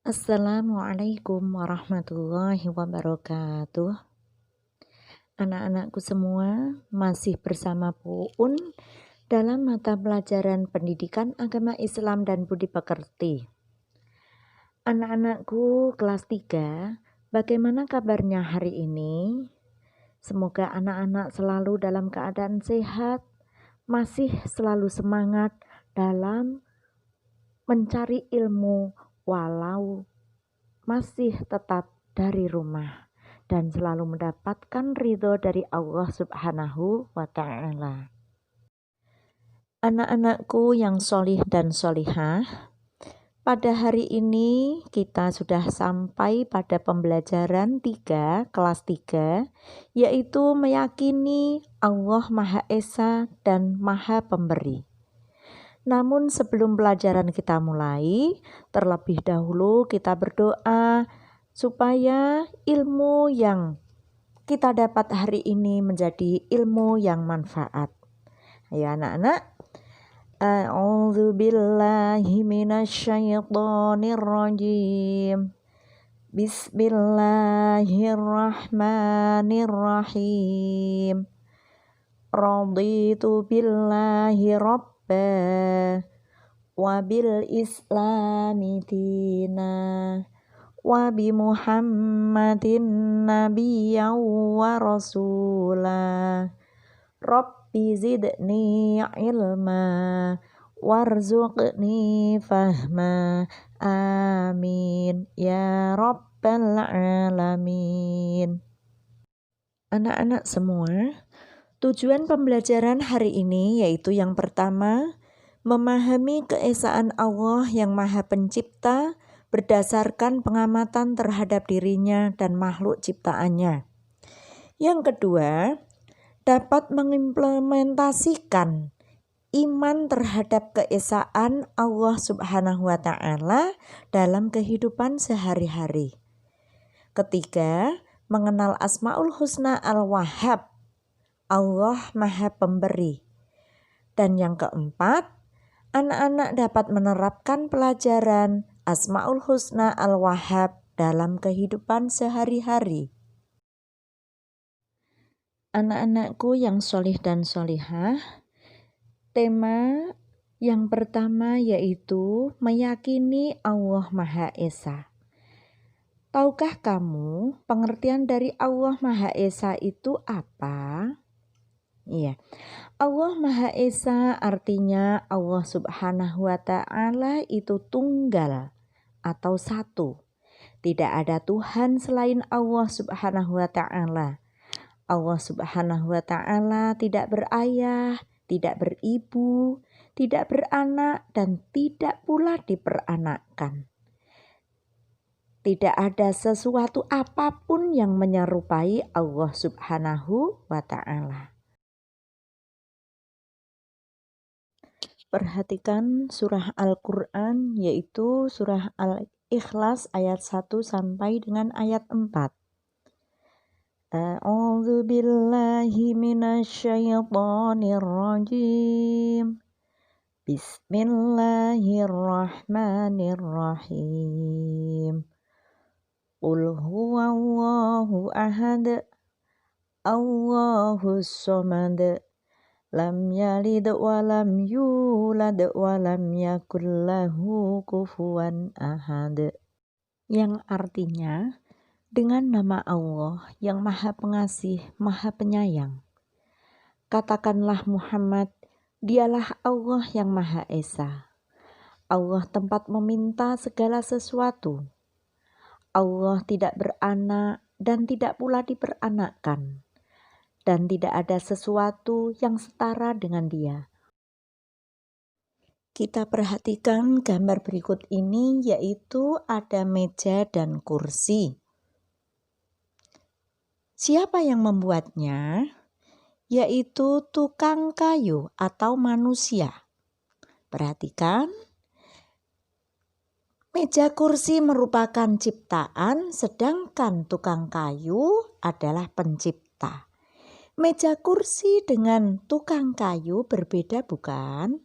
Assalamualaikum warahmatullahi wabarakatuh. Anak-anakku semua, masih bersama Puun dalam mata pelajaran Pendidikan Agama Islam dan Budi Pekerti. Anak-anakku kelas 3, bagaimana kabarnya hari ini? Semoga anak-anak selalu dalam keadaan sehat, masih selalu semangat dalam mencari ilmu walau masih tetap dari rumah dan selalu mendapatkan ridho dari Allah Subhanahu wa Ta'ala. Anak-anakku yang solih dan solihah, pada hari ini kita sudah sampai pada pembelajaran 3, kelas 3, yaitu meyakini Allah Maha Esa dan Maha Pemberi. Namun sebelum pelajaran kita mulai, terlebih dahulu kita berdoa supaya ilmu yang kita dapat hari ini menjadi ilmu yang manfaat. Ayo anak-anak. A'udzu billahi minasyaitonir rajim. Bismillahirrahmanirrahim. Raditu billahi rabba wa bil islami dina wa bi Muhammadin nabiyyan wa rasula. Rabbi zidni ilma warzuqni fahma. Amin ya rabbal alamin. Anak-anak semua, tujuan pembelajaran hari ini yaitu yang pertama, memahami keesaan Allah yang Maha Pencipta berdasarkan pengamatan terhadap dirinya dan makhluk ciptaannya. Yang kedua, dapat mengimplementasikan iman terhadap keesaan Allah Subhanahu wa Ta'ala dalam kehidupan sehari-hari. Ketiga, mengenal Asmaul Husna Al-Wahhab, Allah Maha Pemberi. Dan yang keempat, anak-anak dapat menerapkan pelajaran Asmaul Husna Al-Wahhab dalam kehidupan sehari-hari. Anak-anakku yang solih dan solihah, tema yang pertama yaitu meyakini Allah Maha Esa. Tahukah kamu pengertian dari Allah Maha Esa itu apa? Iya, Allah Maha Esa artinya Allah Subhanahu wa Ta'ala itu tunggal atau satu. Tidak ada Tuhan selain Allah Subhanahu wa Ta'ala. Allah Subhanahu wa Ta'ala tidak berayah, tidak beribu, tidak beranak, dan tidak pula diperanakkan. Tidak ada sesuatu apapun yang menyerupai Allah Subhanahu wa Ta'ala. Perhatikan surah Al-Quran yaitu surah Al-Ikhlas ayat 1 sampai dengan ayat 4. A'udzu billahi minasyaitonir rajim. Bismillahirrahmanirrahim. Qul huwallahu ahad. Allahus samad. Lam yalid wa lam yulad wa lam yakul lahu kufuwan ahad. Yang artinya, dengan nama Allah yang Maha Pengasih, Maha Penyayang. Katakanlah Muhammad, dialah Allah yang Maha Esa. Allah tempat meminta segala sesuatu. Allah tidak beranak dan tidak pula diperanakkan. Dan tidak ada sesuatu yang setara dengan Dia. Kita perhatikan gambar berikut ini yaitu ada meja dan kursi. Siapa yang membuatnya? Yaitu tukang kayu atau manusia. Perhatikan, meja kursi merupakan ciptaan, sedangkan tukang kayu adalah pencipta. Meja kursi dengan tukang kayu berbeda bukan?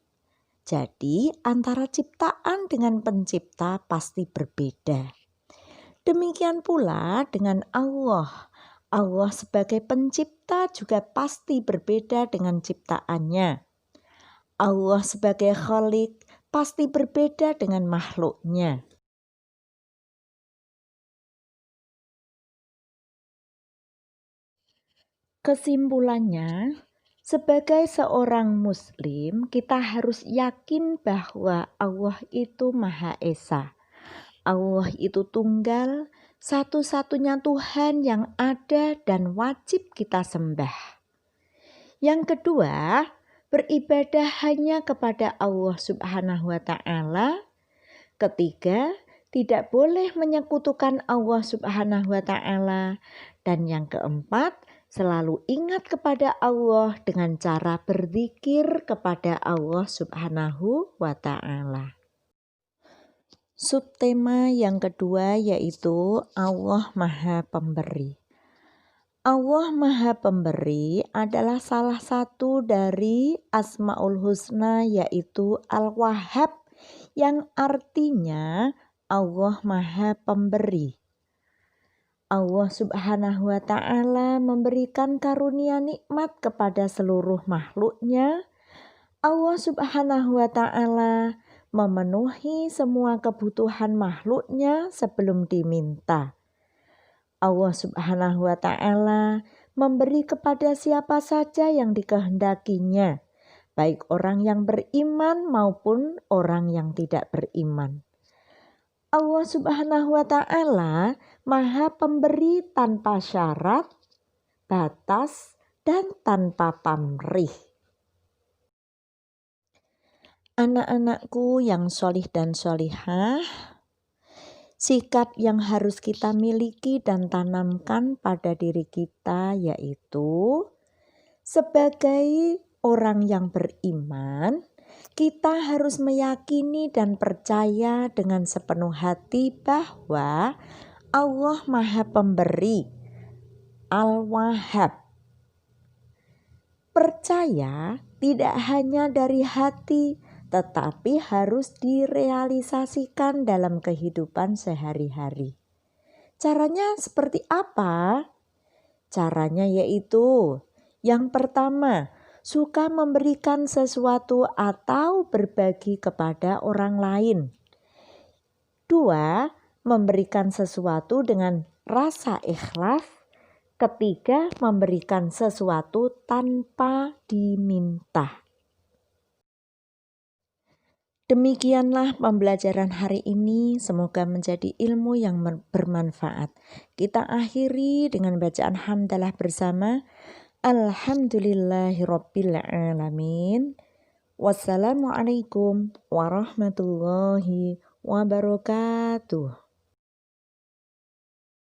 Jadi antara ciptaan dengan pencipta pasti berbeda. Demikian pula dengan Allah. Allah sebagai pencipta juga pasti berbeda dengan ciptaannya. Allah sebagai Khalik pasti berbeda dengan makhluknya. Kesimpulannya, sebagai seorang muslim, kita harus yakin bahwa Allah itu Maha Esa. Allah itu tunggal, satu-satunya Tuhan yang ada dan wajib kita sembah. Yang kedua, beribadah hanya kepada Allah Subhanahu wa Ta'ala. Ketiga, tidak boleh menyekutukan Allah Subhanahu wa Ta'ala. Dan yang keempat, selalu ingat kepada Allah dengan cara berzikir kepada Allah Subhanahu wa Ta'ala. Subtema yang kedua yaitu Allah Maha Pemberi. Allah Maha Pemberi adalah salah satu dari Asmaul Husna yaitu Al-Wahhab yang artinya Allah Maha Pemberi. Allah Subhanahu wa Ta'ala memberikan karunia nikmat kepada seluruh makhluknya. Allah Subhanahu wa Ta'ala memenuhi semua kebutuhan makhluknya sebelum diminta. Allah Subhanahu wa Ta'ala memberi kepada siapa saja yang dikehendakinya, baik orang yang beriman maupun orang yang tidak beriman. Allah Subhanahu wa Ta'ala Maha Pemberi tanpa syarat, batas, dan tanpa pamrih. Anak-anakku yang sholih dan sholihah, sikap yang harus kita miliki dan tanamkan pada diri kita yaitu sebagai orang yang beriman, kita harus meyakini dan percaya dengan sepenuh hati bahwa Allah Maha Pemberi, Al-Wahhab. Percaya tidak hanya dari hati, tetapi harus direalisasikan dalam kehidupan sehari-hari. Caranya seperti apa? Caranya yaitu, yang pertama, suka memberikan sesuatu atau berbagi kepada orang lain. 2, memberikan sesuatu dengan rasa ikhlas. Ketiga, memberikan sesuatu tanpa diminta. Demikianlah pembelajaran hari ini, semoga menjadi ilmu yang bermanfaat. Kita akhiri dengan bacaan hamdalah bersama. Alhamdulillahirabbil alamin. Wassalamualaikum warahmatullahi wabarakatuh.